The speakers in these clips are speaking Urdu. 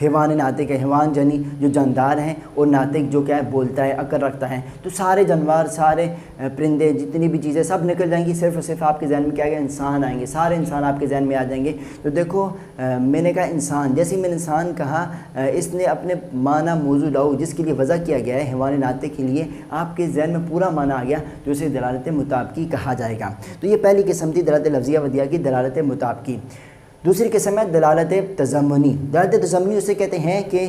حیوان ناطق ہے، حیوان جنی جو جاندار ہیں، اور ناطق جو کیا ہے بولتا ہے، عقل رکھتا ہے. تو سارے جانور، سارے پرندے، جتنی بھی چیزیں سب نکل جائیں گی، صرف اور صرف آپ کے ذہن میں کیا ہے انسان آئیں گے، سارے انسان آپ کے ذہن میں آ جائیں گے. تو دیکھو میں نے کہا انسان، جیسے میں نے انسان کہا اس نے اپنے معنی موضوع لاؤ جس کے لیے وضع کیا گیا ہے حیوان ناطق کے لیے، آپ کے ذہن میں پورا معنی آ گیا تو اسے دلالت مطابقی کہا جائے گا. تو یہ پہلی قسم تھی دلالت لفظیہ ودیہ کی، دلالت مطابقی. دوسری قسم ہے دلالت تضمنی. دلالت تضمنی اسے کہتے ہیں کہ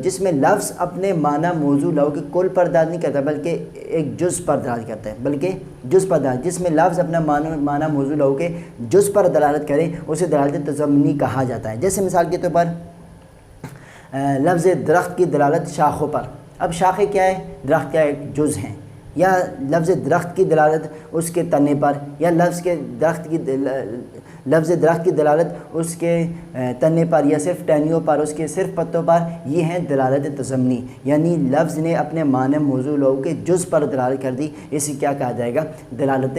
جس میں لفظ اپنے معنی موضوع لاؤ کے کل پر دلالت نہیں کرتا بلکہ ایک جز پر دلالت کرتا ہے، بلکہ جز پر دلالت، جس میں لفظ اپنا معنی موضوع لاؤ کے جز پر دلالت کرے اسے دلالت تضمنی کہا جاتا ہے. جیسے مثال کے طور پر لفظ درخت کی دلالت شاخوں پر. اب شاخیں کیا ہے؟ درخت کا ایک جز ہیں. یا لفظ درخت کی دلالت اس کے تنے پر، یا لفظ درخت کی دلالت اس کے تنے پر، یا صرف ٹہنیوں پر، اس کے صرف پتوں پر. یہ ہیں دلالت تضمنی، یعنی لفظ نے اپنے معنی موضوع لوگوں کے جز پر دلالت کر دی، اسے کیا کہا جائے گا؟ دلالت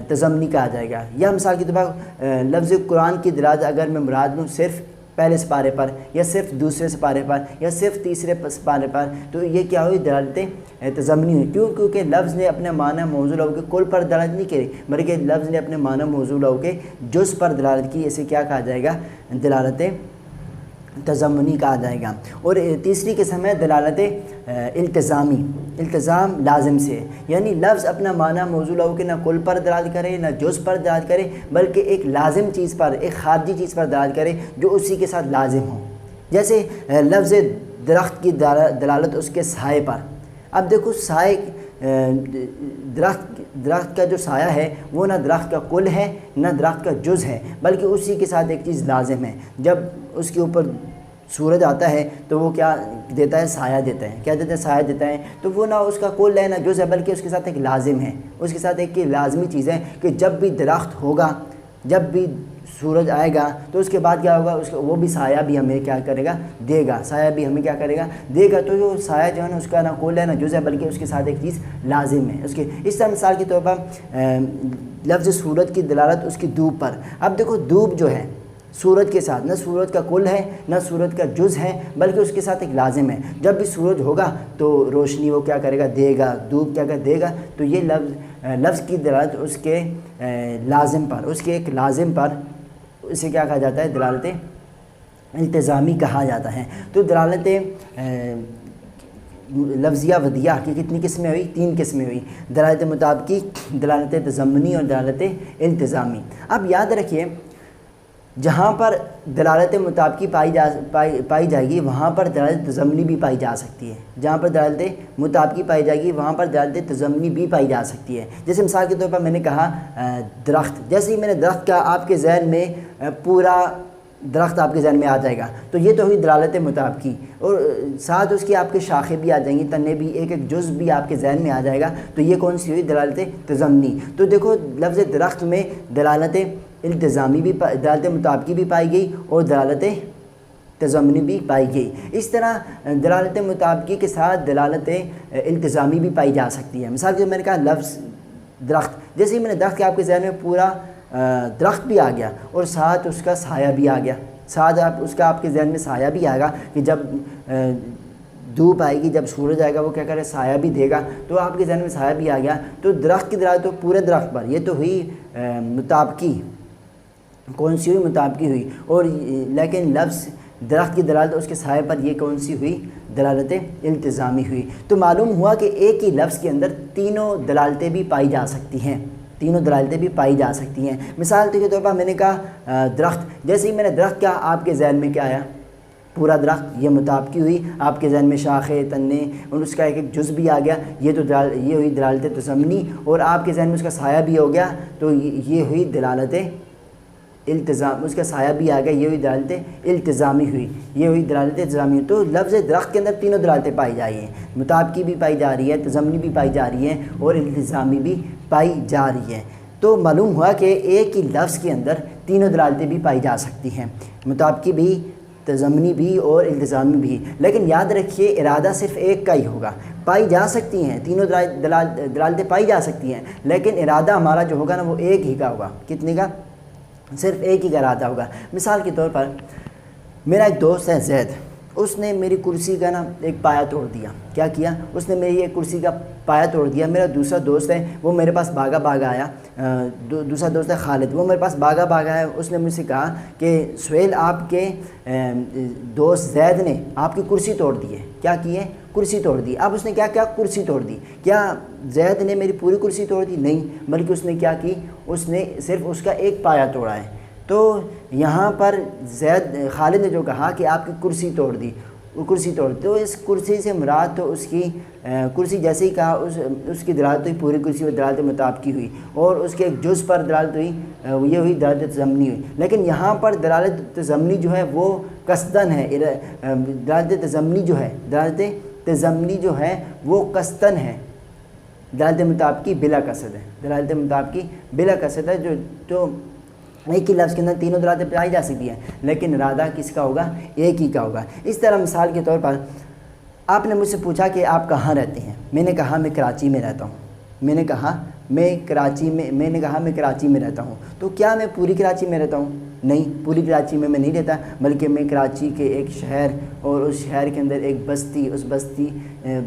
تضمنی کہا جائے گا. یا مثال کے طور پر لفظ قرآن کی دلالت اگر میں مراد لوں صرف پہلے سپارے پر، یا صرف دوسرے سپارے پر، یا صرف تیسرے سپارے پر، تو یہ کیا ہوئی؟ دلالت تضمنی ہوئی. کیونکہ لفظ نے اپنے معنی موضوع لوگوں کے کل پر دلالت نہیں کی بلکہ لفظ نے اپنے معنی موضوع لوگوں کے جز پر دلالت کی. اسے کیا کہا جائے گا؟ دلالت تضمنی کہا جائے گا. اور تیسری قسم ہے دلالت التزامی. التزام لازم سے، یعنی لفظ اپنا معنی موضوع لوگوں کے نہ کل پر دلالت کرے نہ جز پر دلالت کرے بلکہ ایک لازم چیز پر، ایک خارجی چیز پر دلالت کرے جو اسی کے ساتھ لازم ہو. جیسے لفظ درخت کی دلالت اس کے سائے پر. اب دیکھو سائے، درخت کا جو سایہ ہے وہ نہ درخت کا کل ہے نہ درخت کا جز ہے بلکہ اسی کے ساتھ ایک چیز لازم ہے. جب اس کے اوپر سورج آتا ہے تو وہ کیا دیتا ہے؟ سایہ دیتا ہے. کیا دیتا ہے؟ سایہ دیتا ہے. تو وہ نہ اس کا کل ہے نہ جز ہے بلکہ اس کے ساتھ ایک لازم ہے، اس کے ساتھ ایک لازمی چیز ہے کہ جب بھی درخت ہوگا، جب بھی سورج آئے گا تو اس کے بعد کیا ہوگا؟ وہ بھی سایہ بھی ہمیں کیا کرے گا؟ دے گا. سایہ بھی ہمیں کیا کرے گا؟ دے گا. تو جو سایہ جو ہے نا اس کا نہ کل ہے نہ جز ہے بلکہ اس کے ساتھ ایک چیز لازم ہے. اس طرح مثال کے طور پر لفظ سورج کی دلالت اس کی دھوپ پر. اب دیکھو دھوپ جو ہے سورج کے ساتھ نہ سورج کا کل ہے نہ سورج کا جز ہے بلکہ اس کے ساتھ ایک لازم ہے. جب بھی سورج ہوگا تو روشنی وہ کیا کرے گا؟ دے گا. دھوپ کیا دے گا. تو یہ لفظ کی دلالت اس کے لازم پر، اس کے ایک لازم پر، اسے کیا کہا جاتا ہے؟ دلالت التزامی کہا جاتا ہے. تو دلالت لفظیہ ودیہ کی کتنی قسمیں ہوئی؟ 3 قسمیں ہوئی: دلالت مطابقی، دلالت تضمنی اور دلالت التزامی. اب یاد رکھیے جہاں پر دلالت مطابقی پائی جائے گی وہاں پر دلالت تضمنی بھی پائی جا سکتی ہے. جہاں پر دلالت مطابقی پائی جائے گی وہاں پر دلالت تضمنی بھی پائی جا سکتی ہے. جیسے مثال کے طور پر میں نے کہا درخت. جیسے ہی میں نے درخت کا آپ کے ذہن میں پورا درخت آپ کے ذہن میں آ جائے گا تو یہ تو ہوئی دلالت مطابقی، اور ساتھ اس کی آپ کے شاخیں بھی آ جائیں گی، تنے بھی، ایک ایک جز بھی آپ کے ذہن میں آ جائے گا. تو یہ کون سی ہوئی؟ دلالت تضمنی. تو دیکھو لفظ درخت میں دلالت التزامی بھی، دلالت مطابقی بھی پائی گئی اور دلالت تضمنی بھی پائی گئی. اس طرح دلالت مطابقی کے ساتھ دلالت التزامی بھی پائی جا سکتی ہے. مثال کے میں نے کہا لفظ درخت. جیسے ہی میں نے درخت کے آپ کے ذہن میں پورا درخت بھی آ گیا اور ساتھ اس کا سایہ بھی آ گیا، ساتھ اس کا آپ کے ذہن میں سایہ بھی آئے گا کہ جب دھوپ آئے گی، جب سورج آئے گا وہ کیا کرے؟ سایہ بھی دے گا. تو آپ کے ذہن میں سایہ بھی آ گیا. تو درخت کی دلالت تو پورے درخت پر، یہ تو ہوئی مطابقی. کون سی ہوئی؟ مطابقی ہوئی. اور لیکن لفظ درخت کی دلالت اس کے سائے پر، یہ کون سی ہوئی؟ دلالت التزامی ہوئی. تو معلوم ہوا کہ ایک ہی لفظ کے اندر تینوں دلالتیں بھی پائی جا سکتی ہیں، تینوں دلالتیں بھی پائی جا سکتی ہیں. مثال کے طور پر میں نے کہا درخت. جیسے ہی میں نے درخت کہا آپ کے ذہن میں کیا آیا؟ پورا درخت. یہ مطابقی ہوئی. آپ کے ذہن میں شاخیں، تنے اور اس کا ایک ایک جز بھی آ گیا. یہ تو یہ ہوئی دلالت تضمنی. اور آپ کے ذہن میں اس کا سایہ بھی ہو گیا تو یہ ہوئی دلالت التزام. اس کا سایہ بھی آ گیا، یہ ہوئی دلالت التزامی ہوئی. یہ ہوئی دلالت التزامی. تو لفظ درخت کے اندر تینوں دلالتیں پائی جا رہی ہیں، مطابقی بھی پائی جا رہی ہے، تضمنی بھی پائی جا رہی ہے اور التزامی بھی پائی جا رہی ہے. تو معلوم ہوا کہ ایک ہی لفظ کے اندر تینوں دلالتیں بھی پائی جا سکتی ہیں، مطابقی بھی، تضمنی بھی اور التزامی بھی. لیکن یاد رکھیے ارادہ صرف ایک کا ہی ہوگا. پائی جا سکتی ہیں تینوں دلالتیں پائی جا سکتی ہیں لیکن ارادہ ہمارا جو ہوگا نا وہ ایک ہی کا ہوگا. کتنے کا؟ صرف ایک ہی کا ارادہ ہوگا. مثال کے طور پر میرا ایک دوست ہے زید، اس نے میری کرسی کا نا ایک پایا توڑ دیا۔ کیا کیا؟ اس نے میری ایک کرسی کا پایا توڑ دیا۔ میرا دوسرا دوست ہے وہ میرے پاس بھاگا آیا، دوسرا دوست ہے خالد، وہ میرے پاس بھاگا آیا۔ اس نے مجھ سے کہا کہ سہیل آپ کے دوست زید نے آپ کی کرسی توڑ دی ہے۔ کیا کی ہے؟ کرسی توڑ دی۔ اب اس نے کیا کیا؟ کرسی توڑ دی۔ کیا زید نے میری پوری کرسی توڑ دی؟ نہیں، بلکہ اس نے کیا کی؟ اس نے صرف اس کا ایک پایا توڑا ہے۔ تو یہاں پر خالد نے جو کہا کہ آپ کی کرسی توڑ دی، وہ کرسی توڑ دی، تو اس کرسی سے مراد تو اس کی کرسی جیسے ہی کہا اس کی دلالت ہوئی پوری کرسی و دلالت مطابقی ہوئی، اور اس کے ایک جز پر دلالت ہوئی، یہ ہوئی دلالت تضمنی ہوئی۔ لیکن یہاں پر دلالت تضمنی جو ہے وہ قصدن ہے، دلالت تضمنی جو ہے وہ قصدن ہے، دلالت مطابقی بلا قصد ہے، دلالت مطابقی بلا قصد ہے، جو ایک ہی لفظ کے اندر تینوں دلالتیں پائی جا سکتی ہیں، لیکن ارادہ کس کا ہوگا؟ ایک ہی کا ہوگا۔ اس طرح مثال کے طور پر آپ نے مجھ سے پوچھا کہ آپ کہاں رہتے ہیں؟ میں نے کہا میں کراچی میں رہتا ہوں۔ میں نے کہا میں کراچی میں رہتا ہوں۔ تو کیا میں پوری کراچی میں رہتا ہوں؟ نہیں، پوری کراچی میں نہیں رہتا، بلکہ میں کراچی کے ایک شہر اور اس شہر کے اندر ایک بستی، اس بستی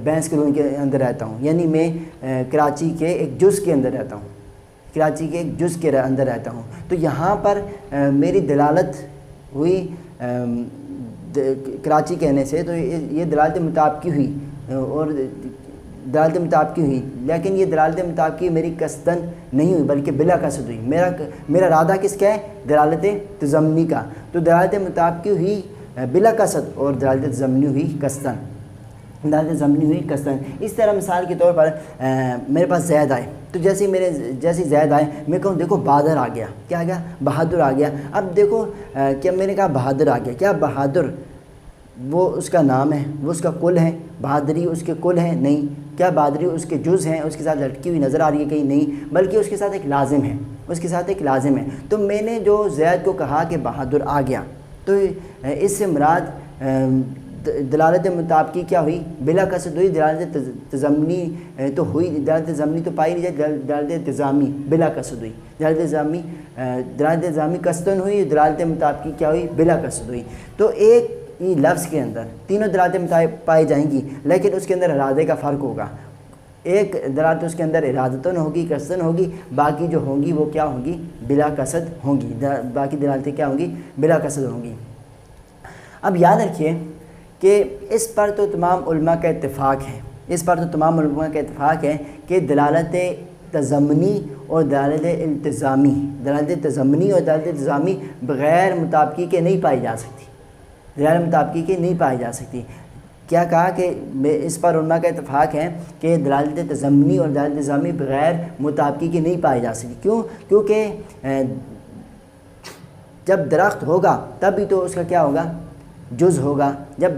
بینس کلونی کے اندر رہتا ہوں، یعنی میں کراچی کے ایک جز کے اندر رہتا ہوں، کراچی کے ایک جز کے اندر رہتا ہوں۔ تو یہاں پر میری دلالت ہوئی کراچی کہنے سے، تو یہ دلالت مطابقی ہوئی، اور دلالت مطابقی ہوئی، لیکن یہ دلالت مطابقی میری قصدن نہیں ہوئی بلکہ بلا قصد ہوئی۔ میرا ارادہ کس کا ہے؟ دلالت تضمنی کا۔ تو دلالت مطابقی ہوئی بلا قصد اور دلالت تضمنی ہوئی قصدن، دلالت تضمنی ہوئی قصدن۔ اس طرح مثال کے طور پر میرے پاس زید آئے، تو جیسے زید آئے میں کہوں دیکھو بہادر آ گیا۔ کیا آ گیا؟ بہادر آ گیا۔ اب دیکھو کیا میں نے کہا بہادر آ گیا، کیا بہادر وہ اس کا نام ہے، وہ اس کا کل ہے؟ بہادری اس کے کل ہے؟ نہیں۔ کیا بہادری اس کے جز ہیں، اس کے ساتھ لٹکی ہوئی نظر آ رہی ہے کہیں؟ نہیں، بلکہ اس کے ساتھ ایک لازم ہے، اس کے ساتھ ایک لازم ہے۔ تو میں نے جو زید کو کہا کہ بہادر آ گیا، تو اس سے مراد دلالت مطابقی کیا ہوئی؟ بلا قصد ہوئی۔ دلالت تضمنی تو ہوئی، دلالت تضمنی تو پائی نہیں جائے، دلالت تضامی بلا قصد ہوئی، دلالت تضامی قصدن ہوئی، دلالت مطابقی کیا ہوئی؟ بلا قصد ہوئی۔ تو ایک ہی لفظ کے اندر تینوں دلالتیں پائی جائیں گی، لیکن اس کے اندر ارادے کا فرق ہوگا۔ ایک دلالت اس کے اندر ارادتن ہوگی، قصدن ہوگی، باقی جو ہوں گی وہ کیا ہوں گی؟ بلا قصد ہوں گی، باقی دلالتیں کیا ہوں گی؟ بلا قصد ہوں گی۔ اب یاد رکھیے کہ اس پر تو تمام علماء کا اتفاق ہے، کہ دلالت تضمنی اور دلالت التزامی، دلالت تضمنی اور دلالت التزامی بغیر مطابقی کے نہیں پائی جا سکتی، دلالت مطابقی کے نہیں پائی جا سکتی۔ کیا کہا کہ اس پر علماء کا اتفاق ہے کہ دلالت تضمنی اور دلالت التزامی بغیر مطابقی کے نہیں پائی جا سکتی۔ کیوں؟ کیونکہ جب درخت ہوگا تب بھی تو اس کا کیا ہوگا؟ جز ہوگا۔ جب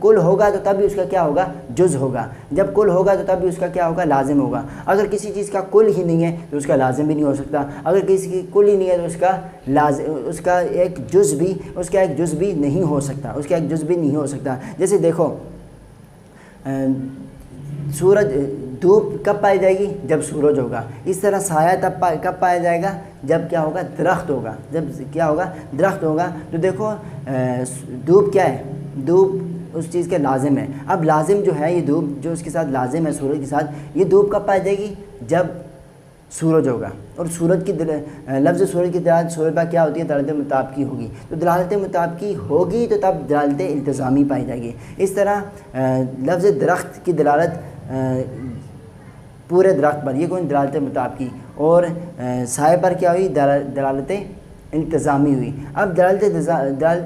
کل ہوگا تو تب بھی اس کا کیا ہوگا؟ جز ہوگا۔ جب کل ہوگا تو تب بھی اس کا کیا ہوگا؟ لازم ہوگا۔ اگر کسی چیز کا کل ہی نہیں ہے تو اس کا لازم بھی نہیں ہو سکتا، اگر کسی کی کل ہی نہیں ہے تو اس کا ایک جز بھی نہیں ہو سکتا، جیسے دیکھو سورج، دھوپ کب پائی جائے گی؟ جب سورج ہوگا۔ اس طرح سایہ کب پایا جائے گا؟ جب کیا ہوگا؟ درخت ہوگا۔ جب کیا ہوگا؟ درخت ہوگا۔ تو دیکھو دھوپ کیا ہے؟ دھوپ اس چیز کا لازم ہے۔ اب لازم جو ہے، یہ دھوپ جو اس کے ساتھ لازم ہے سورج کے ساتھ، یہ دھوپ کب پائی جائے گی؟ جب سورج ہوگا۔ اور لفظ سورج کی دلالت سورج پر کیا ہوتی ہے؟ دلالت مطابقی ہوگی۔ تو دلالت مطابقی ہوگی تو تب دلالت التزامی پائی جائے گی۔ اس طرح لفظ درخت کی دلالت پورے درخت پر، یہ کون؟ دلالت مطابقی، اور سائے پر کیا ہوئی؟ دلالت التزامی ہوئی۔ اب دلالت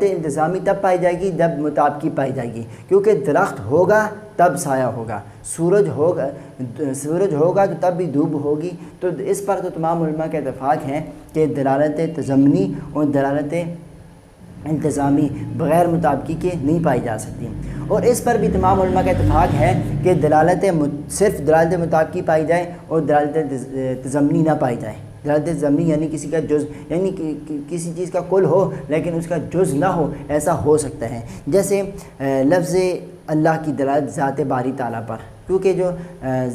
التزامی تب پائی جائے گی جب مطابقی پائی جائے گی، کیونکہ درخت ہوگا تب سایہ ہوگا، سورج ہوگا تو تب بھی دھوپ ہوگی۔ تو اس پر تو تمام علماء کا اتفاق ہے کہ دلالت تضمنی اور دلالت التزامی بغیر مطابقی کے نہیں پائی جا سکتی، اور اس پر بھی تمام علماء کا اتفاق ہے کہ صرف دلالت مطابقی پائی جائے اور دلالت تضمنی نہ پائی جائے۔ دلالت تضمنی یعنی کسی کا جز، یعنی کسی چیز کا کل ہو لیکن اس کا جز نہ ہو، ایسا ہو سکتا ہے۔ جیسے لفظ اللہ کی دلالت ذات باری تعالیٰ پر، کیونکہ جو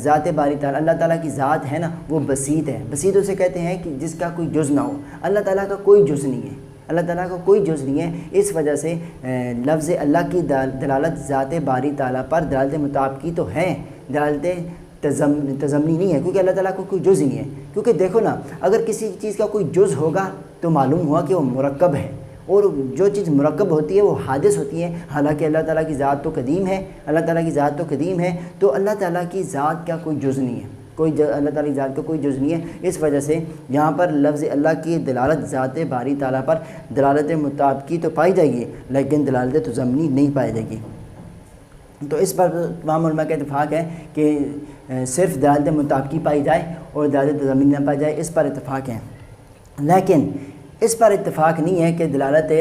ذات باری تعالیٰ، اللہ تعالیٰ کی ذات ہے نا، وہ بسیط ہے۔ بسیط اسے کہتے ہیں کہ جس کا کوئی جز نہ ہو۔ اللہ تعالیٰ کا کوئی جز نہیں ہے، اللہ تعالیٰ کا کوئی جز نہیں ہے. اس وجہ سے لفظ اللہ کی دلالت ذات باری تعالیٰ پر دلالت مطابقی تو ہے، دلالت تضمنی نہیں ہے، کیونکہ اللہ تعالیٰ کو کوئی جز نہیں ہے. کیونکہ دیکھو نا، اگر کسی چیز کا کوئی جز ہوگا تو معلوم ہوا کہ وہ مرکب ہے، اور جو چیز مرکب ہوتی ہے وہ حادث ہوتی ہے. حالانکہ اللہ تعالیٰ کی ذات تو قدیم ہے، اللہ تعالیٰ کی ذات تو قدیم ہے، تو اللہ تعالیٰ کی ذات کا کوئی جز نہیں ہے، اللہ تعالیٰ کی ذات کا کوئی جز نہیں ہے. اس وجہ سے یہاں پر لفظ اللہ کی دلالت ذات باری تعالیٰ پر دلالت مطابقی تو پائی جائے گی، لیکن دلالت تضمنی نہیں پائی جائے گی. تو اس پر تمام علماء کا اتفاق ہے کہ صرف دلالت مطابقی پائی جائے اور دلالت تضمنی نہ پائی جائے، اس پر اتفاق ہے. لیکن اس پر اتفاق نہیں ہے کہ دلالت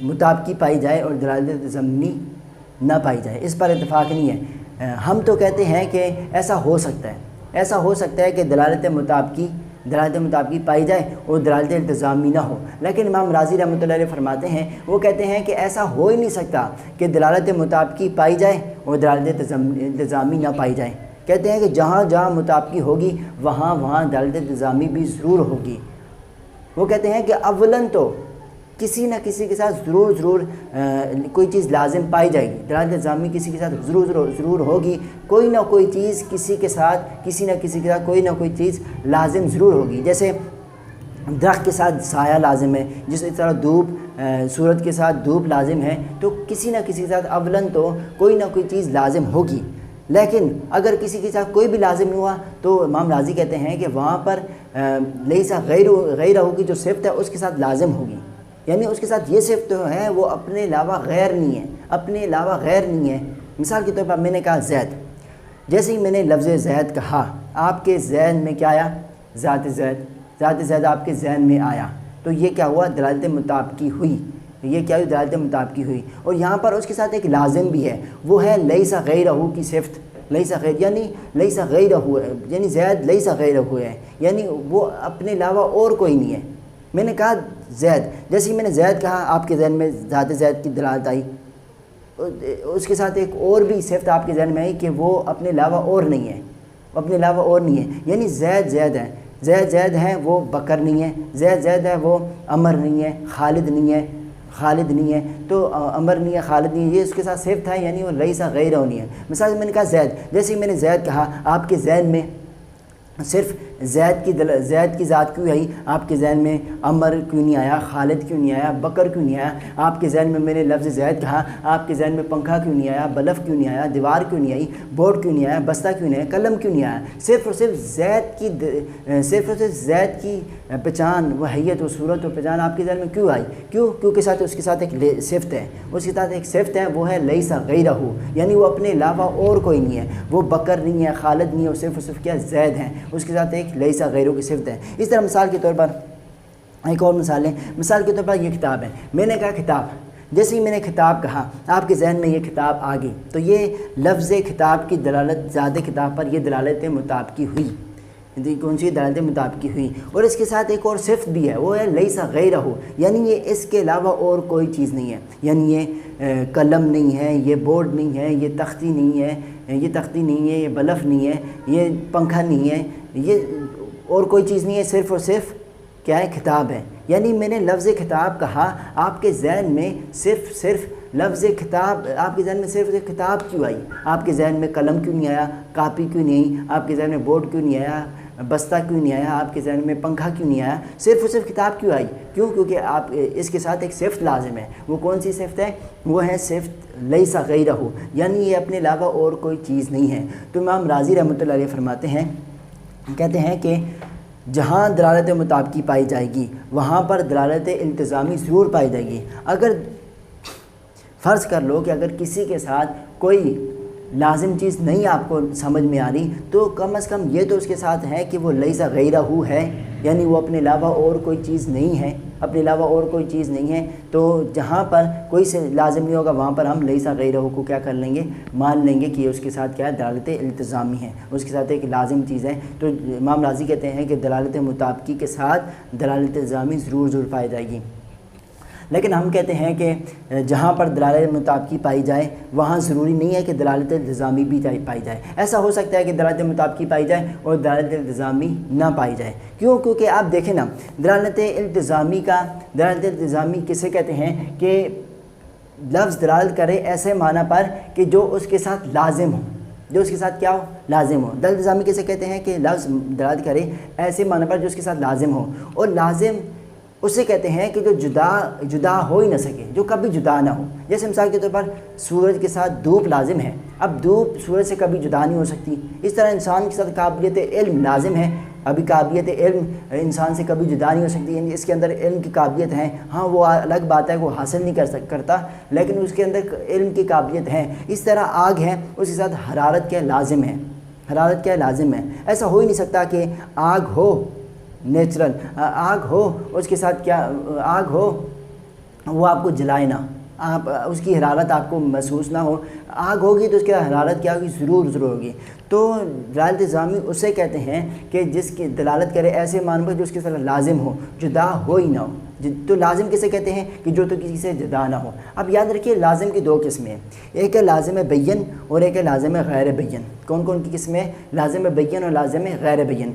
مطابقی پائی جائے اور دلالت تضمنی نہ پائی جائے، اس پر اتفاق نہیں ہے. ہم تو کہتے ہیں کہ ایسا ہو سکتا ہے کہ دلالت مطابقی پائی جائے اور دلالت التزامی نہ ہو. لیکن امام راضی رحمۃ اللہ علیہ فرماتے ہیں، وہ کہتے ہیں کہ ایسا ہو ہی نہیں سکتا کہ دلالت مطابقی پائی جائے اور دلالت التزامی نہ پائی جائے. کہتے ہیں کہ جہاں جہاں مطابقی ہوگی وہاں دلالت التزامی بھی ضرور ہوگی. وہ کہتے ہیں کہ اولاً تو کسی نہ کسی کے ساتھ ضرور کوئی چیز لازم پائی جائے گی، دلالت التزامی کسی کے ساتھ ضرور ہوگی. کوئی نہ کوئی چیز کسی نہ کسی کے ساتھ کوئی نہ کوئی چیز لازم ضرور ہوگی. جیسے درخت کے ساتھ سایہ لازم ہے، جس طرح سورج کے ساتھ دھوپ لازم ہے، تو کسی نہ کسی کے ساتھ اولاً تو کوئی نہ کوئی چیز لازم ہوگی. لیکن اگر کسی کے ساتھ کوئی بھی لازم نہیں ہوا تو امام راضی کہتے ہیں کہ وہاں پر لیسا غیرہ کی جو صفت ہے اس کے ساتھ لازم ہوگی. یعنی اس کے ساتھ یہ صفت تو ہے، وہ اپنے علاوہ غیر نہیں ہے. مثال کے طور پر میں نے کہا زید، جیسے ہی میں نے لفظ زید کہا، آپ کے ذہن میں کیا آیا؟ ذات زید آپ کے ذہن میں آیا، تو یہ کیا ہوا؟ دلالت مطابقی ہوئی. دلالت مطابقی ہوئی. اور یہاں پر اس کے ساتھ ایک لازم بھی ہے، وہ ہے لیسا غیرہ کی صفت. لیسا غیرہ یعنی زید لیسا غیرہ ہے، یعنی وہ اپنے علاوہ اور کوئی نہیں ہے. میں نے کہا زید، جیسے ہی میں نے زید کہا آپ کے ذہن میں ذات زید کی دلالت آئی. اس کے ساتھ ایک اور بھی صفت آپ کے ذہن میں آئی کہ وہ اپنے علاوہ اور نہیں ہے. یعنی زید ہے، وہ بکر نہیں ہے. زید ہے، وہ عمر نہیں ہے، خالد نہیں ہے. تو عمر نہیں ہے، خالد نہیں ہے، یہ اس کے ساتھ صفت ہے، یعنی وہ لیسا غیرہ نہیں ہے. مثال میں نے کہا زید، جیسے ہی میں نے زید کہا آپ کے ذہن میں صرف زید کی ذات کیوں آئی؟ آپ کے ذہن میں عمر کیوں نہیں آیا، خالد کیوں نہیں آیا، بکر کیوں نہیں آیا؟ آپ کے ذہن میں نے لفظ زید کہا، آپ کے ذہن میں پنکھا کیوں نہیں آیا، بلف کیوں نہیں آیا، دیوار کیوں نہیں آئی، بورڈ کیوں نہیں آیا، بستہ کیوں نہیں آیا، قلم کیوں نہیں آیا؟ صرف اور صرف زید کی پہچان، وہ حیت و صورت و پہچان آپ کے ذہن میں کیوں آئی؟ کیونکہ اس کے ساتھ ایک صفت ہے، وہ ہے لیسا غیرہ، یعنی وہ اپنے علاوہ اور کوئی نہیں ہے. وہ بکر نہیں ہے، خالد نہیں ہے، وہ صرف کیا زید ہیں، اس کے ساتھ ایک لیسا غیروں کی صفت ہے. اس طرح مثال کے طور پر ایک اور مثال کے طور پر یہ کتاب ہے. میں نے کہا کتاب، جیسے ہی میں نے کتاب کہا آپ کے ذہن میں یہ کتاب آ گئی، تو یہ لفظ کتاب کی دلالت ذات کتاب پر یہ دلالت مطابقی ہوئی. کون سی دلالت مطابقی ہوئی؟ اور اس کے ساتھ ایک اور صفت بھی ہے، وہ ہے لیسا غیرہ، یعنی یہ اس کے علاوہ اور کوئی چیز نہیں ہے. یعنی یہ قلم نہیں ہے، یہ بورڈ نہیں ہے، یہ تختی نہیں ہے، یہ بلف نہیں ہے، یہ پنکھا نہیں ہے، یہ اور کوئی چیز نہیں ہے، صرف اور صرف کیا ہے؟ کتاب ہے. یعنی میں نے لفظ کتاب کہا، آپ کے ذہن میں صرف لفظ کتاب، آپ کے ذہن میں صرف کتاب کیوں آئی؟ آپ کے ذہن میں قلم کیوں نہیں آیا، کاپی کیوں نہیں آئی، آپ کے ذہن میں بورڈ کیوں نہیں آیا، بستہ کیوں نہیں آیا، آپ کے ذہن میں پنکھا کیوں نہیں آیا؟ صرف اور صرف کتاب کیوں آئی؟ کیونکہ آپ اس کے ساتھ ایک صفت لازم ہے. وہ کون سی صفت ہے؟ وہ ہے صفت لیسا غیرہ، یعنی یہ اپنے علاوہ اور کوئی چیز نہیں ہے. تو امام راضی رحمۃ اللہ علیہ فرماتے ہیں، کہتے ہیں کہ جہاں دلالت مطابقی پائی جائے گی وہاں پر دلالت التزامی ضرور پائی جائے گی. اگر فرض کر لو کہ اگر کسی کے ساتھ کوئی لازم چیز نہیں آپ کو سمجھ میں آ رہی، تو کم از کم یہ تو اس کے ساتھ ہے کہ وہ لیسا غیرہ ہے، یعنی وہ اپنے علاوہ اور کوئی چیز نہیں ہے. تو جہاں پر کوئی سے لازم نہیں ہوگا وہاں پر ہم لیسا غیرہ کو کیا کر لیں گے؟ مان لیں گے کہ اس کے ساتھ کیا ہے؟ دلالت التزامی ہے، اس کے ساتھ ایک لازم چیز ہے. تو امام راضی کہتے ہیں کہ دلالت مطابقی کے ساتھ دلالت التزامی ضرور پائی جائے گی. لیکن ہم کہتے ہیں کہ جہاں پر دلالت مطابقی پائی جائے وہاں ضروری نہیں ہے کہ دلالت التزامی بھی پائی جائے۔ ایسا ہو سکتا ہے کہ دلالت مطابقی پائی جائے اور دلالت التزامی نہ پائی جائے۔ کیونکہ آپ دیکھیں نا، دلالت التزامی کسے کہتے ہیں کہ لفظ دلالت کرے ایسے معنی پر کہ جو اس کے ساتھ لازم ہو، جو اس کے ساتھ کیا ہو، لازم ہو۔ دلالت التزامی کسے کہتے ہیں کہ لفظ دلالت کرے ایسے معنی پر جو اس کے ساتھ لازم ہو، اور لازم اسے کہتے ہیں کہ جو جدا ہو ہی نہ سکے، جو کبھی جدا نہ ہو۔ جیسے مثال کے طور پر سورج کے ساتھ دھوپ لازم ہے، اب دھوپ سورج سے کبھی جدا نہیں ہو سکتی۔ اس طرح انسان کے ساتھ قابلیت علم لازم ہے، ابھی قابلیت علم انسان سے کبھی جدا نہیں ہو سکتی، یعنی اس کے اندر علم کی قابلیت ہے، ہاں وہ الگ بات ہے وہ حاصل نہیں کرتا، لیکن اس کے اندر علم کی قابلیت ہے۔ اس طرح آگ ہے، اس کے ساتھ حرارت کیا لازم ہے، حرارت کیا لازم ہے۔ ایسا ہو ہی نہیں سکتا کہ آگ ہو نیچرل، آگ ہو اس کے ساتھ کیا، آگ ہو وہ آپ کو جلائے نہ، آپ اس کی حرارت آپ کو محسوس نہ ہو۔ آگ ہوگی تو اس کی حرارت کیا ہوگی، ضرور ہوگی۔ تو دلالت التزامی اسے کہتے ہیں کہ جس کی دلالت کرے ایسے معنی پر جو اس کے ساتھ لازم ہو، جدا ہو ہی نہ ہو۔ تو لازم کسے کہتے ہیں کہ جو تو کسی سے جدا نہ ہو۔ اب یاد رکھیے لازم کی دو قسمیں ہیں، ایک ہے لازم بین اور ایک ہے لازم غیر بین۔ کون کون کی قسمیں؟ لازم بین اور لازم غیر بین۔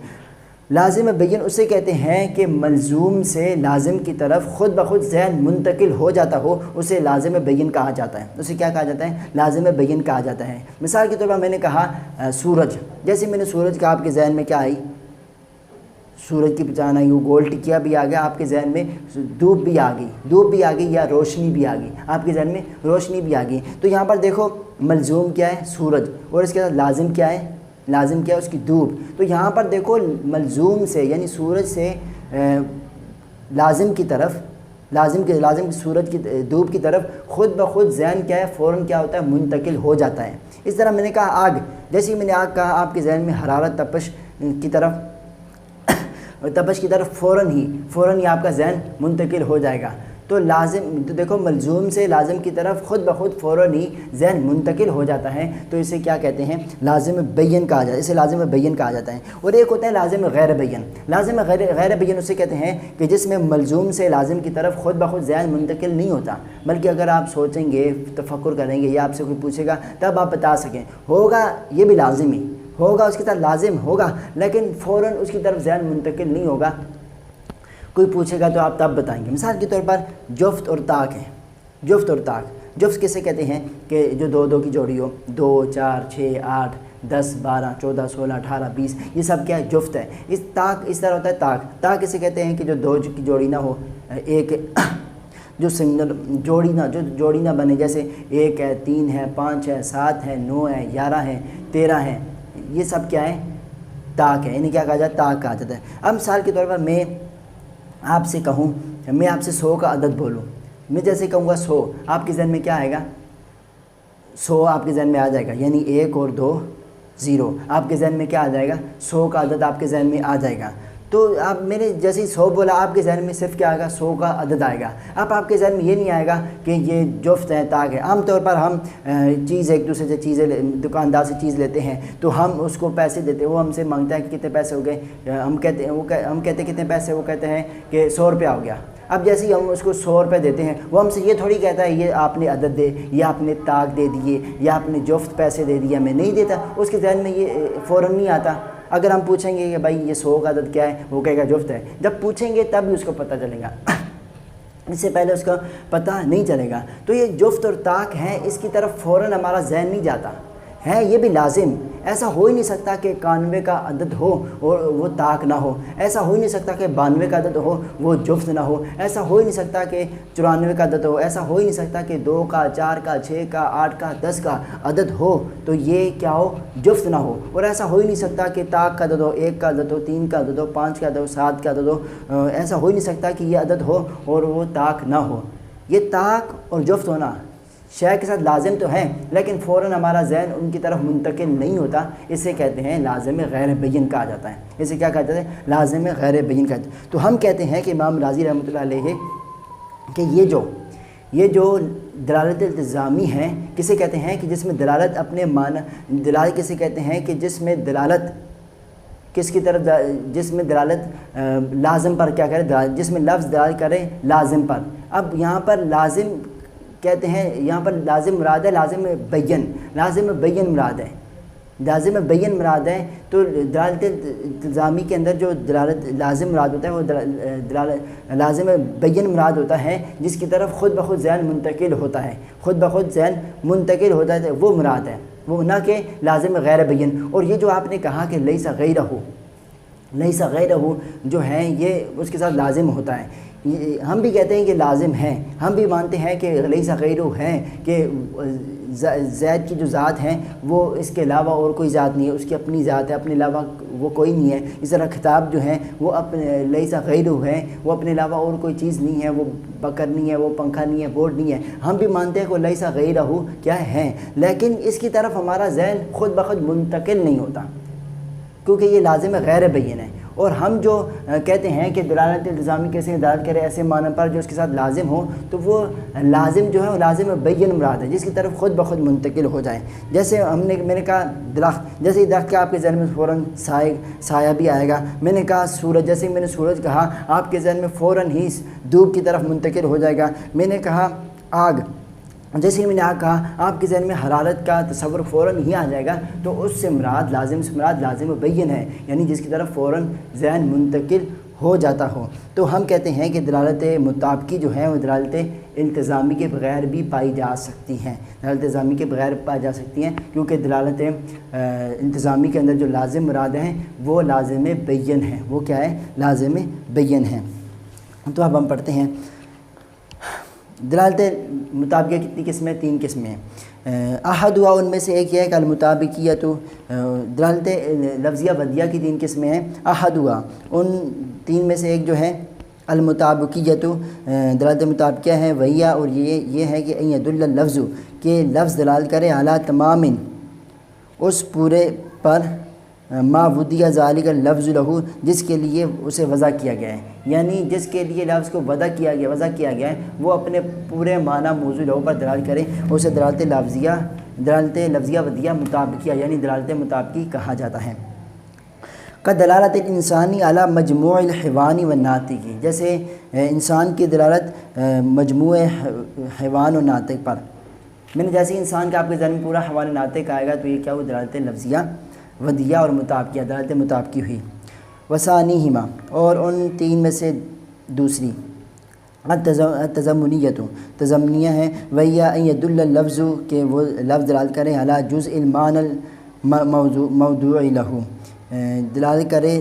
لازم بین اسے کہتے ہیں کہ ملزوم سے لازم کی طرف خود بخود ذہن منتقل ہو جاتا ہو، اسے لازم بین کہا جاتا ہے۔ اسے کیا کہا جاتا ہے؟ لازم بین کہا جاتا ہے۔ مثال کے طور پر میں نے کہا سورج، جیسے میں نے سورج کہا آپ کے ذہن میں کیا آئی؟ سورج کی پہچان آئی، وہ گول ٹکیا بھی آ گیا آپ کے ذہن میں، دھوپ بھی آ گئی یا روشنی بھی آ گئی آپ کے ذہن میں، روشنی بھی آ گئی۔ تو یہاں پر دیکھو ملزوم کیا ہے؟ سورج، اور اس کے ساتھ لازم کیا ہے؟ لازم کیا ہے؟ اس کی دھوپ۔ تو یہاں پر دیکھو ملزوم سے یعنی سورج سے لازم کی طرف، لازم سورج کی دھوپ کی طرف خود بخود ذہن کیا ہے؟ فوراً کیا ہوتا ہے؟ منتقل ہو جاتا ہے۔ اس طرح میں نے کہا آگ، جیسے میں نے آگ کہا آپ کے ذہن میں حرارت، تپش کی طرف فوراً ہی آپ کا ذہن منتقل ہو جائے گا۔ تو دیکھو ملزوم سے لازم کی طرف خود بخود فوراً ہی ذہن منتقل ہو جاتا ہے، تو اسے کیا کہتے ہیں؟ لازم بین کہا جاتا ہے، اسے لازم بین کہا جاتا ہے۔ اور ایک ہوتا ہے لازم غیر بین۔ لازم غیر بین اسے کہتے ہیں کہ جس میں ملزوم سے لازم کی طرف خود بخود ذہن منتقل نہیں ہوتا، بلکہ اگر آپ سوچیں گے، تفکر کریں گے یا آپ سے کوئی پوچھے گا تب آپ بتا سکیں، ہوگا یہ بھی لازم ہی ہوگا، اس کے ساتھ لازم ہوگا، لیکن فوراً اس کی طرف ذہن منتقل نہیں ہوگا۔ کوئی پوچھے گا تو آپ تب بتائیں گے۔ مثال کے طور پر جفت اور طاق ہیں، جفت اور طاق۔ جفت کسے کہتے ہیں؟ کہ جو دو کی جوڑی ہو، 2 4 6 8 10 12 14 16 18 20، یہ سب کیا ہے؟ جفت ہے۔ اس طرح ہوتا ہے طاق کسے کہتے ہیں کہ جو 2 کی جوڑی نہ ہو، ایک جو سنگل جوڑی نہ بنے، جیسے 1 ہے 3 ہے 5 ہے 7 ہے 9 ہے 11 ہے 13 ہے، یہ سب کیا ہے؟ طاق ہے، انہیں کیا کہا جاتا ہے؟ طاق کہا جاتا ہے۔ اب مثال کے طور پر میں آپ سے کہوں، میں آپ سے 100 کا عدد بولوں، میں جیسے کہوں گا 100، آپ کے ذہن میں کیا آئے گا؟ 100 آپ کے ذہن میں آ جائے گا، یعنی 1 اور 2 0، آپ کے ذہن میں کیا آ جائے گا؟ 100 کا عدد آپ کے ذہن میں آ جائے گا۔ تو آپ میں نے جیسے ہی 100 بولا، آپ کے ذہن میں صرف کیا آئے گا؟ 100 کا عدد آئے گا۔ اب آپ کے ذہن میں یہ نہیں آئے گا کہ یہ جفت ہے، طاق ہے۔ عام طور پر ہم ایک دوسرے سے چیزیں دکاندار سے چیز لیتے ہیں تو ہم اس کو پیسے دیتے ہیں، وہ ہم سے مانگتا ہے کہ کتنے پیسے ہو گئے، ہم کہتے ہیں کتنے پیسے، وہ کہتے ہیں کہ 100 روپیہ ہو گیا۔ اب جیسے ہی ہم اس کو 100 روپے دیتے ہیں، وہ ہم سے یہ تھوڑی کہتا ہے یہ آپ نے عدد دے، یا آپ نے طاق دے دیے، یا آپ نے جفت پیسے دے دیا، میں نہیں دیتا۔ اس کے ذہن میں یہ فوراً نہیں آتا۔ اگر ہم پوچھیں گے کہ بھائی یہ 100 کا عدد کیا ہے، وہ کہے گا جفت ہے۔ جب پوچھیں گے تب بھی اس کو پتہ چلے گا، اس سے پہلے اس کا پتہ نہیں چلے گا۔ تو یہ جفت اور طاق ہیں، اس کی طرف فوراً ہمارا ذہن نہیں جاتا ہے، یہ بھی لازم۔ ایسا ہو ہی نہیں سکتا کہ 91 کا عدد ہو اور وہ طاق نہ ہو، ایسا ہو ہی نہیں سکتا کہ 92 کا عدد ہو وہ جفت نہ ہو، ایسا ہو ہی نہیں سکتا کہ 94 کا عدد ہو، ایسا ہو ہی نہیں سکتا کہ 2 کا 4 کا 6 کا 8 کا 10 کا عدد ہو تو یہ کیا ہو؟ جفت نہ ہو۔ اور ایسا ہو ہی نہیں سکتا کہ طاق کا عدد ہو، 1 کا عدد ہو، 3 کا عدد ہو، 5 کا عدد ہو، 7 کا عدد ہو، ایسا ہو ہی نہیں سکتا کہ یہ عدد ہو اور وہ طاق نہ ہو۔ یہ طاق اور جفت ہونا شے کے ساتھ لازم تو ہیں، لیکن فوراً ہمارا ذہن ان کی طرف منتقل نہیں ہوتا، اسے کہتے ہیں لازم غیر بین کہا جاتا ہے۔ اسے کیا کہتے ہیں؟ لازم غیر بین کہتے ہیں۔ تو ہم کہتے ہیں کہ امام راضی رحمۃ اللہ علیہ کہ یہ جو دلالت التزامی ہیں، کسے کہتے ہیں کہ جس میں دلالت اپنے معنی، دلالت کسے کہتے ہیں کہ جس میں دلالت کس کی طرف جس میں دلالت لازم پر کیا کرے، جس میں لفظ دلالت کرے لازم پر۔ اب یہاں پر لازم کہتے ہیں، یہاں پر لازم مراد ہے لازم بین، لازم بین مراد ہے، لازم بین مراد ہے۔ تو دلالت التزامی کے اندر جو دلالت لازم مراد ہوتا ہے وہ دلالت لازم بین مراد ہوتا ہے، جس کی طرف خود بخود ذہن منتقل ہوتا ہے، خود بخود ذہن منتقل ہوتا ہے، وہ مراد ہے، وہ نہ کہ لازم غیر بین۔ اور یہ جو آپ نے کہا کہ لیس غیرہ، لیس غیرہ جو ہے یہ اس کے ساتھ لازم ہوتا ہے۔ ہم بھی کہتے ہیں کہ لازم ہے، ہم بھی مانتے ہیں کہ لیس غیرہ ہے، کہ زید کی جو ذات ہیں وہ اس کے علاوہ اور کوئی ذات نہیں ہے، اس کی اپنی ذات ہے، اپنے علاوہ وہ کوئی نہیں ہے۔ اس طرح خطاب جو ہے وہ اپنے لیس غیرہ ہے، وہ اپنے علاوہ اور کوئی چیز نہیں ہے، وہ بکر نہیں ہے، وہ پنکھا نہیں ہے، بورڈ نہیں ہے۔ ہم بھی مانتے ہیں کہ لیس غیرہ کیا ہے، لیکن اس کی طرف ہمارا ذہن خود بخود منتقل نہیں ہوتا، کیونکہ یہ لازم غیر بین ہے۔ اور ہم جو کہتے ہیں کہ دلالت التزامی کیسے دلالت کرے ایسے معنی پر جو اس کے ساتھ لازم ہو، تو وہ لازم جو ہے وہ لازم بین مراد ہے، جس کی طرف خود بخود منتقل ہو جائے۔ جیسے میں نے کہا درخت، جیسے ہی درخت کا آپ کے ذہن میں فوراً سایہ بھی آئے گا۔ میں نے کہا سورج، جیسے میں نے سورج کہا آپ کے ذہن میں فوراً ہی دھوپ کی طرف منتقل ہو جائے گا۔ میں نے کہا آگ، جیسے ہی میں نے کہا آپ کے ذہن میں حرارت کا تصور فوراً ہی آ جائے گا۔ تو اس سے مراد لازم سے مراد لازم بین ہے، یعنی جس کی طرف فوراً ذہن منتقل ہو جاتا ہو۔ تو ہم کہتے ہیں کہ دلالت مطابقی جو ہے وہ دلالت التزامی کے بغیر بھی پائی جا سکتی ہیں، دلالت التزامی کے بغیر پائی جا سکتی ہیں، کیونکہ دلالت التزامی کے اندر جو لازم مراد ہیں وہ لازم بین ہیں۔ وہ کیا ہے؟ لازم بین ہیں۔ تو اب ہم پڑھتے ہیں دلالت مطابقہ کتنی قسمیں؟ 3 قسمیں ہیں۔ احد ہوا ان میں سے ایک یہ ہے کہ المطابقیت، دلالت لفظیہ بدیہ کی 3 قسمیں ہیں۔ احد ہوا ان 3 میں سے ایک جو ہے المطابقیت، دلالت مطابقیہ ہے، وہیہ اور یہ ہے کہ ان یدل اللفظ، کہ لفظ دلالت کرے اعلیٰ تمام اس پورے پر، ما ودیہ ذالک اللفظ لہو، جس کے لیے اسے وضع کیا گیا ہے، یعنی جس کے لیے لفظ کو وضع کیا گیا ہے وہ اپنے پورے معنی موضوع لہو پر دلالت کرے، اسے دلالت لفظیہ بدیہ مطابقیہ یعنی دلالت مطابقی کہا جاتا ہے۔ قد دلالت الانسانی علی مجموع الحیوان والناطق، جیسے انسان کی دلالت مجموع حیوان و ناطق پر۔ میں نے جیسے انسان کا آپ کے ذہن میں پورا حیوان ناطق آئے گا تو یہ کیا ہو؟ دلالت لفظیہ ودیہ اور مطابقیہ، دلالت مطابقی ہوئی۔ وثانیہما، اور ان 3 میں سے دوسری التضمنیۃ، تضمنیہ ہے، وہی ان یدل اللفظ، کہ وہ لفظ دلالت کرے علی جزء المعنی الموضوع لہو، دلالت کرے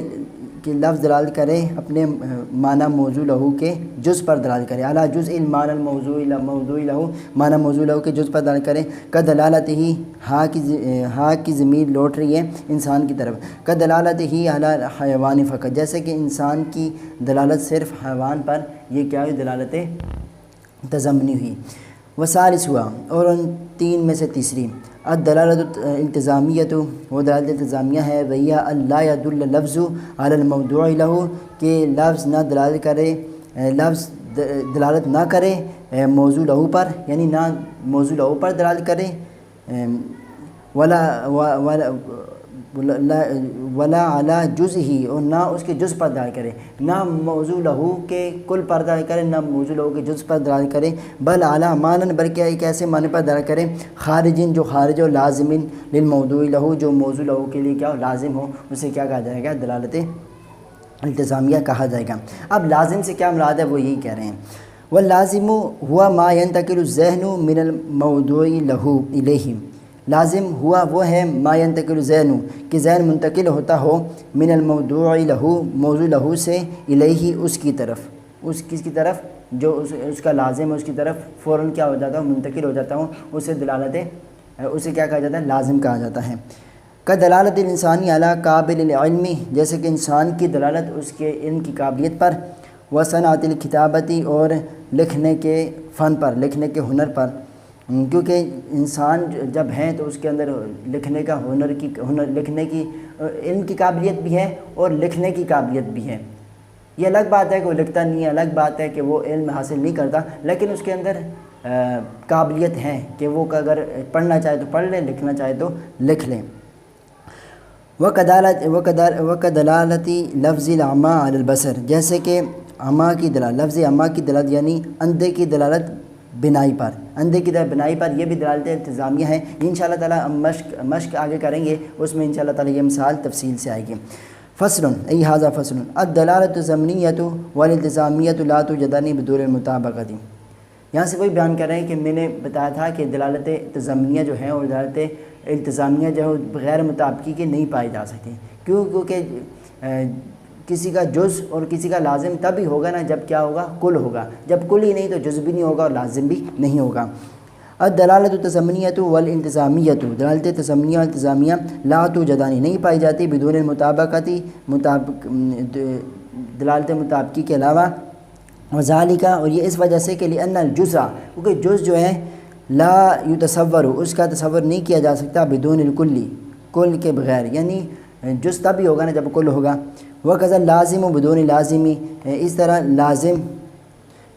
کہ لفظ دلالت کرے اپنے معنی موضوع لہو کے جز پر دلالت کرے، علی جزء المعنی الموضوع لہو، معنی موضوع لہو کے جز پر دلالت کرے۔ قد دلالت ہی، ہا کی ضمیر لوٹ رہی ہے انسان کی طرف، قد دلالت ہی علی حیوان فقط، جیسے کہ انسان کی دلالت صرف حیوان پر، یہ کیا ہوئی؟ دلالت تضمنی ہوئی۔ وثالث ہوا، اور ان 3 میں سے تیسری الدلالت التزامیۃ، وہ دلالت التزامیہ ہے، وہی اللہ یدل اللفظ علی الموضوع لہو، کہ لفظ نہ دلالت کرے، لفظ دلالت نہ کرے موضوع لہو پر، یعنی نہ موضوع لہو پر دلالت کرے، ولا علی جزء ہی، اور نہ اس کے جز پر دلالت کرے، نہ موضوع لہو کے کل پر دلالت کرے، نہ موضوع لہو کے جز پر دلالت کرے، بل علی معنی، بلکہ ایک ایسے معنی پر دلالت کرے، خارجن جو خارج ہو، لازمن للموضوع لہو، جو موضوع لہو کے لیے کیا ہو؟ لازم ہو، اسے کیا کہا جائے گا؟ دلالت التزامیہ کہا جائے گا۔ اب لازم سے کیا مراد ہے وہ یہی کہہ رہے ہیں، واللازم ہوا ما ينتقل الذہن من الموضوع لہو الیہ، لازم ہوا وہ ہے ما ينتقل الذہن، کہ ذہن منتقل ہوتا ہو، من الموضوع لہو، موضوع لہو سے، الیہ اس کی طرف، اس کس کی طرف؟ جو اس کا لازم ہے اس کی طرف فوراً کیا ہو جاتا ہو؟ منتقل ہو جاتا ہوں، اسے دلالت، اسے کیا کہا جاتا ہے؟ لازم کہا جاتا ہے۔ کا دلالت الانسانی علی قابل العلم، جیسے کہ انسان کی دلالت اس کے علم کی قابلیت پر، وصنعت الکتابتی، اور لکھنے کے فن پر، لکھنے کے ہنر پر، کیونکہ انسان جب ہیں تو اس کے اندر لکھنے کا لکھنے کی علم کی قابلیت بھی ہے اور لکھنے کی قابلیت بھی ہے۔ یہ الگ بات ہے کہ وہ لکھتا نہیں ہے، الگ بات ہے کہ وہ علم حاصل نہیں کرتا، لیکن اس کے اندر قابلیت ہے کہ وہ اگر پڑھنا چاہے تو پڑھ لے، لکھنا چاہے تو لکھ لیں۔ وکدلالتی لفظ العما علی البصر، جیسے کہ عما کی دلالت، لفظ عما کی دلالت یعنی اندھے کی دلالت بنائی پر، اندھے کی بنائی پر، یہ بھی دلالت التزامیہ ہیں۔ انشاءاللہ تعالیٰ ہم مشق آگے کریں گے، اس میں انشاءاللہ تعالیٰ یہ مثال تفصیل سے آئے گی۔ فصل ای ھذا فصل الدلالۃ الضمنیۃ والالتزامیۃ لا توجدان بدون المطابقۃ۔ یہاں سے وہی بیان کر رہے ہیں کہ میں نے بتایا تھا کہ دلالت تضمنیہ جو ہیں اور دلالت التزامیہ جو ہے بغیر مطابقی کے نہیں پائی جا سکتی، کیونکہ کسی کا جز اور کسی کا لازم تب ہی ہوگا نا جب کیا ہوگا، کل ہوگا، جب کل ہی نہیں تو جز بھی نہیں ہوگا اور لازم بھی نہیں ہوگا۔ الدلالۃ التضمنیۃ والالتزامیۃ، دلالت تضمنیہ اور التزامیہ لا توجدان نہیں پائی جاتی بدون المطابقۃ، دلالت مطابقی کے علاوہ، وذالک، اور یہ اس وجہ سے کہ لأن الجزء، کیونکہ جز جو ہے لا یتصور، اس کا تصور نہیں کیا جا سکتا بدون الکلی، کل کے بغیر، یعنی جز تب ہی ہوگا نا جب کل ہوگا۔ وکذا لازم بدون لازمی، اس طرح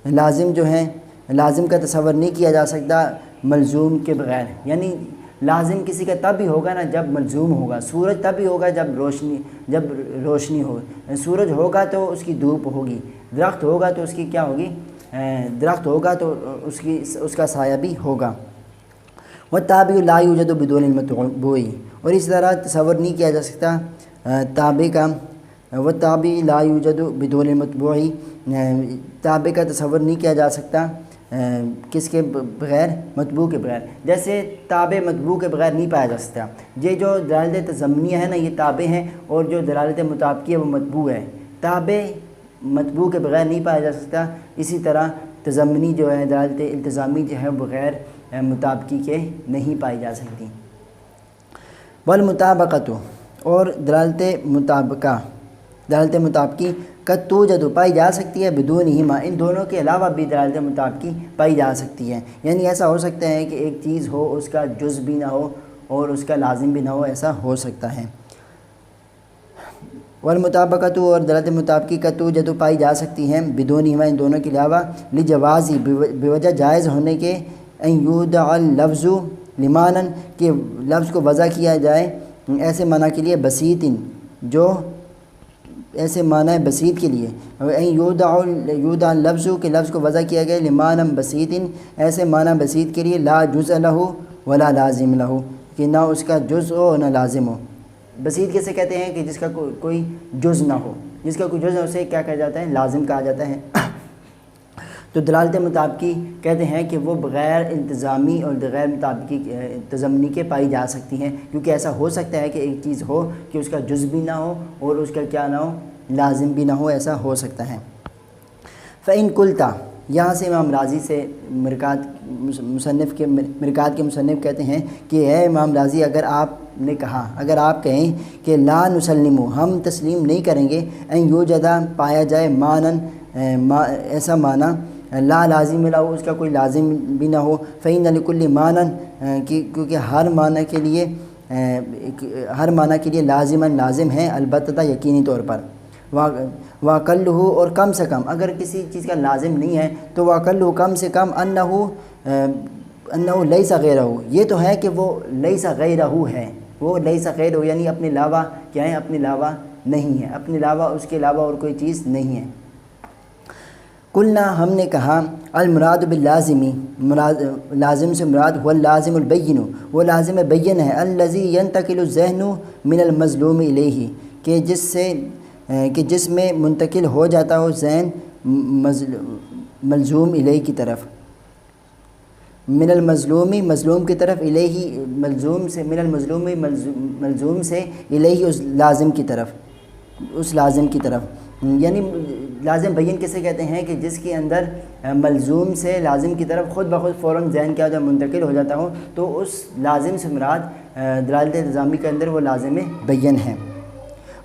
لازم جو ہے لازم کا تصور نہیں کیا جا سکتا ملزوم کے بغیر، یعنی لازم کسی کا تب ہی ہوگا نا جب ملزوم ہوگا، سورج تب ہی ہوگا جب روشنی ہو، سورج ہوگا تو اس کی دھوپ ہوگی، درخت ہوگا تو اس کی کیا ہوگی، درخت ہوگا تو اس کا سایہ بھی ہوگا۔ والتابع لا یوجد بدون المتبوع، اور اس طرح تصور نہیں کیا جا سکتا تابع کا، والتابع لا یوجد بدون المتبوع، تابع کا تصور نہیں کیا جا سکتا کس کے بغیر، متبوع کے بغیر، جیسے تابع متبوع کے بغیر نہیں پایا جا سکتا۔ یہ جو دلالت تضمنیہ ہے نا یہ تابع ہیں، اور جو دلالت مطابقی ہے وہ متبوع ہے، تابع متبوع کے بغیر نہیں پایا جا سکتا، اسی طرح تضمنی جو ہے دلالت التزامی جو ہے بغیر مطابقی کے نہیں پائی جا سکتی۔ والمطابقۃ، اور دلالت مطابقی قد توجد پائی جا سکتی ہے بدونہما، ان دونوں کے علاوہ بھی دلالت مطابقی پائی جا سکتی ہے، یعنی ایسا ہو سکتا ہے کہ ایک چیز ہو اس کا جز بھی نہ ہو اور اس کا لازم بھی نہ ہو، ایسا ہو سکتا ہے۔ والمطابقۃ، اور دلالت مطابقی قد توجد پائی جا سکتی ہیں بدونہما، ان دونوں کے علاوہ، لجوازی، بوجہ جائز ہونے کے، ان یودع اللفظ لمانا، کہ لفظ کو وضع کیا جائے ایسے معنی کے لیے، بسیط، جو ایسے معنی بسیط کے لیے، یودع اللفظ، کہ لفظ کو وضع کیا گیا لمانا بسیط، ایسے معنی بسیط کے لیے، لا جزء لہ ولا لازم لہ، کہ نہ اس کا جز ہو نہ لازم ہو۔ بسیط کیسے کہتے ہیں کہ جس کا کوئی جز نہ ہو، جس کا کوئی جز نہ ہو اسے کیا کہا جاتا ہے، لازم کہا جاتا ہے۔ تو دلالت مطابقی کہتے ہیں کہ وہ بغیر التزامی اور بغیر مطابقی تضمنی کے پائی جا سکتی ہیں، کیونکہ ایسا ہو سکتا ہے کہ ایک چیز ہو کہ اس کا جز بھی نہ ہو اور اس کا کیا نہ ہو، لازم بھی نہ ہو، ایسا ہو سکتا ہے۔ فَإِن قُلْتَ، یہاں سے امام راضی سے مرکات کے مصنف کہتے ہیں کہ اے امام راضی، اگر آپ نے کہا، اگر آپ کہیں کہ لا نسلم، ہم تسلیم نہیں کریں گے، ان یوجدہ، پایا جائے، مانن، ایسا معنی، لا لازم لہ، اس کا کوئی لازم بھی نہ ہو، فإن لکل مانن، کیونکہ ہر معنی کے لیے لازم ہے، البتہ یقینی طور پر، واقلہ، اور کم سے کم، اگر کسی چیز کا لازم نہیں ہے تو واقلہ، کم سے کم، انہ لیس غیرہ، یہ تو ہے کہ وہ لیس غیرہ ہے، وہ لیس غیرہ یعنی اپنے علاوہ کیا ہے، اپنے علاوہ نہیں ہے، اپنے علاوہ، اس کے علاوہ اور کوئی چیز نہیں ہے۔ قلنا، ہم نے کہا، المراد باللازمی، لازم سے مراد هو اللازم البین، وہ لازم بین ہے، الذی ینتقل الذہن من المظلوم الیہ، کہ جس میں منتقل ہو جاتا ہو ذہن ملزوم الیہ کی طرف، من المظلومی، مظلوم کی طرف، الیہ، ملزوم سے، من المظلومی، ملزوم سے، الیہ، اس لازم کی طرف، اس لازم کی طرف، یعنی لازم بین کسے کہتے ہیں کہ جس کے اندر ملزوم سے لازم کی طرف خود بخود فوراً ذہن کیا جب منتقل ہو جاتا ہو، تو اس لازم سے مراد دلالت التزامی کے اندر وہ لازم بین ہے۔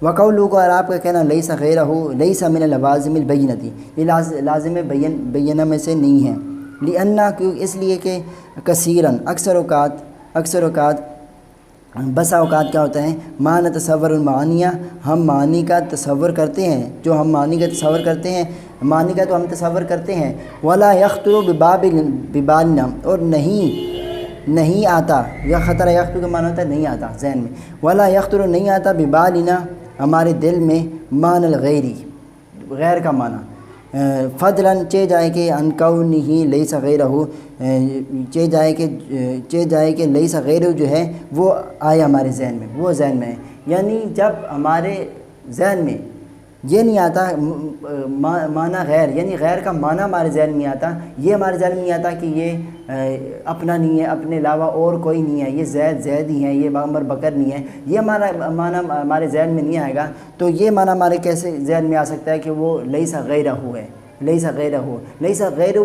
وقولہ، اور آپ کا کہنا، لیس غیرہ، لیس من اللوازم البینۃ، یہ لازم بینہ میں سے نہیں ہے، لأنہ، اس لیے کہ کثیراً، اکثر اوقات بسا اوقات کیا ہوتا ہے، ما نتصور المعانیہ، ہم معنی کا تصور کرتے ہیں، جو ہم معنی کا تصور کرتے ہیں، معنی کا تو ہم تصور کرتے ہیں، ولا یخطر ببالنا، اور نہیں نہیں آتا، یا خطر یخطر کا معنی ہوتا ہے نہیں آتا ذہن میں، ولا یخطر نہیں آتا ببالنا ہمارے دل میں، مان الغیری غیر کا معنی، فضلاً چے جائے کہ ان کونہ لیس غیرہ، چے جائے کہ لیس غیرہ جو ہے وہ آئے ہمارے ذہن میں، وہ ذہن میں ہے، یعنی جب ہمارے ذہن میں یہ نہیں آتا معنی غیر، یعنی غیر کا معنی ہمارے ذہن میں آتا، یہ ہمارے ذہن میں نہیں آتا کہ یہ اپنا نہیں ہے، اپنے علاوہ اور کوئی نہیں ہے، یہ زید ہی ہے، یہ عمر بکر نہیں ہے، یہ ہمارا معنی ہمارے ذہن میں نہیں آئے گا، تو یہ معنی ہمارے کیسے ذہن میں آ سکتا ہے کہ وہ لیس غیرہ ہے، لیس غیرہ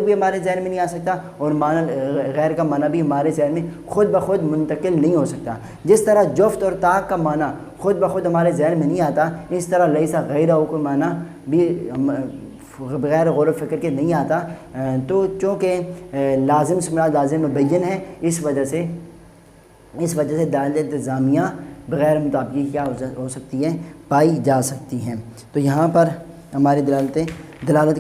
بھی ہمارے ذہن میں نہیں آ سکتا، اور معنی غیر کا معنی بھی ہمارے ذہن میں خود بخود منتقل نہیں ہو سکتا۔ جس طرح جفت اور طاق کا معنی خود بخود ہمارے ذہن میں نہیں آتا، اس طرح لیس غیرہ کو معنی بھی بغیر غور و فکر کے نہیں آتا، تو چونکہ لازم سے مراد لازم مبین ہے، اس وجہ سے دلالت التزامیہ بغیر مطابقی کیا ہو سکتی ہے، پائی جا سکتی ہیں۔ تو یہاں پر ہماری دلالت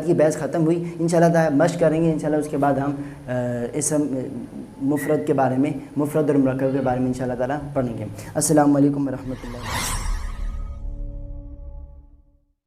کی بحث ختم ہوئی، انشاءاللہ تعالی مشق کریں گے، انشاءاللہ اس کے بعد ہم اسم مفرد کے بارے میں، مفرد اور مرکب کے بارے میں انشاءاللہ تعالی پڑھیں گے۔ السلام علیکم ورحمۃ اللہ۔